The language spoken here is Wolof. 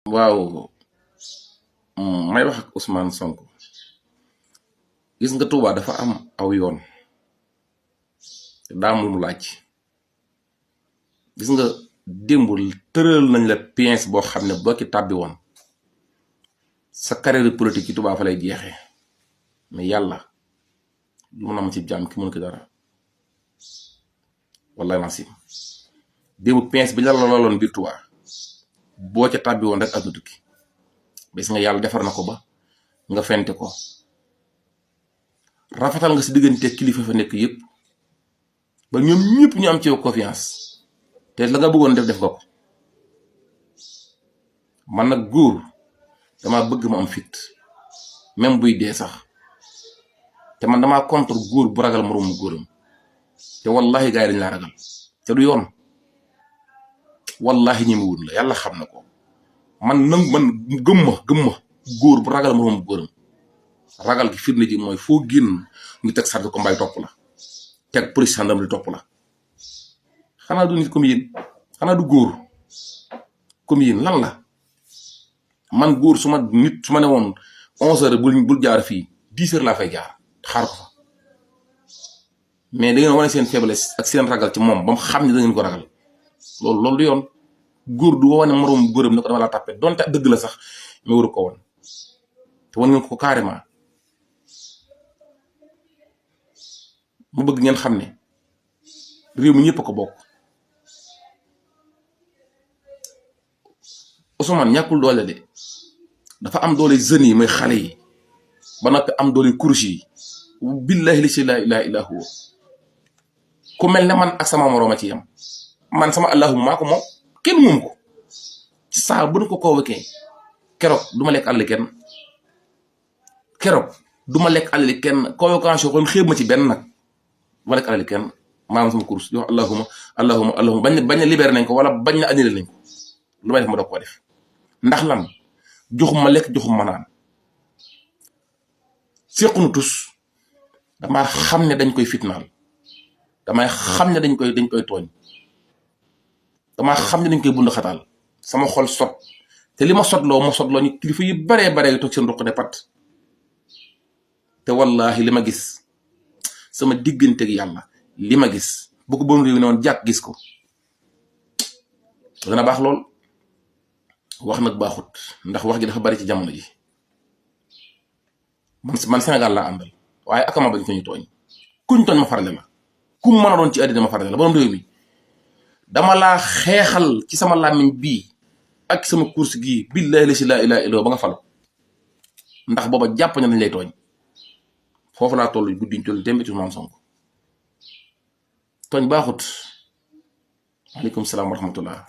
waaw may wax ak Ousmane Sonko gis nga Touba dafa am aw yoon daa am lu mu laaj gis nga démbul tëral nañ la pièce boo xam ne boo ci tàbbi woon sa carrière politique ci Touba fa lay jeexee mais yàlla lu mun am ci jàmm ki mënu ko dara wallahi masim démb pièce bi la looloon biir Touba boo ca tàbbi woon rek àdduna tukki gis nga yàlla defar na ko ba nga fente ko rafetal nga si diggante kilifa fa nekk yëpp ba ñoom ñëpp ñu am ci yow confiance te la nga bëggoon def nga ko man nag góor dama bëgg mu am fit même buy dee sax te man dama contre góor bu ragal moroomu góoram te wallahi gars yi dañ laa ragal te du yoon wallahi ñemewul la yàlla xam na ko man gëm ma góor bu ragal moroomu góoram ragal gi firnde ji mooy foo génn ñu teg sarde ko mbay topp la teg police gendarmerie topp la xanaa du nit comme yéen xanaa du góor comme yéen lan la man góor su ma ne woon 11h bul jaar fii 10h laa fay jaar xaar ko fa mais da ngeen wane seen faiblesse ak seen ragal ci moom ba mu xam ne da ngeen ko ragal loolu du yoon góor du wane moroom góoram ne ko dama laa tàppe donte dëgg la sax mais waru ko woon te wan ngeen ko carrément mu bëgg ngeen xam ne réew mi ñëpp a ko bokk Ousmane ñàkkul doole de dafa am doole jeunes yi mooy xale yi ba noppi am doole kurus yi billahi li si laa ilaha illa huwa ku mel ne man ak sama morooma ci yam man sama allahuma maa ko moom kenn moom ko saa bu ñu ko convoqué keroog du ma lekk alali kenn keroog du ma lekk alali kenn convocation kon xeeb ma ci benn nag du ma lekk alali kenn maanaam sama course di wax allahuma bañ na libéré nañ ko wala bañ na annulé nañ ko lu may def ma doog koo def ndax lan joxum ma lekk joxum ma naan séqunu tus damaa xam ne dañ koy fitnaal damay xam ne dañ koy tooñ damaa xam ne dañ koy bund xataal sama xol sot te li ma sotloo ñu kilifa yi baree toog seen ruq de pat te wallahi li ma gis sama diggante ak yàlla li ma gis bu ko bon réew ne woon jàkk gis ko dana baax lool wax nag baaxut ndax wax ji dafa bari ci jamono ji man Sénégal laa àndal waaye akama bañ ko ñu tooñ kuñ tooñ ma farale la kum mën a doon ci àddina ma farale la borom réew mi dama laa xeexal ci sama làmmiñ bii ak sama course gii billahi la si laa ilaaha illa ba nga falu ndax booba jàpp na dañ lay tooñ foofu laa toll guddiñ toll tembe ci Ousmane Sonko tooñ baaxut. Waaleykum salaam wa rahmatullah.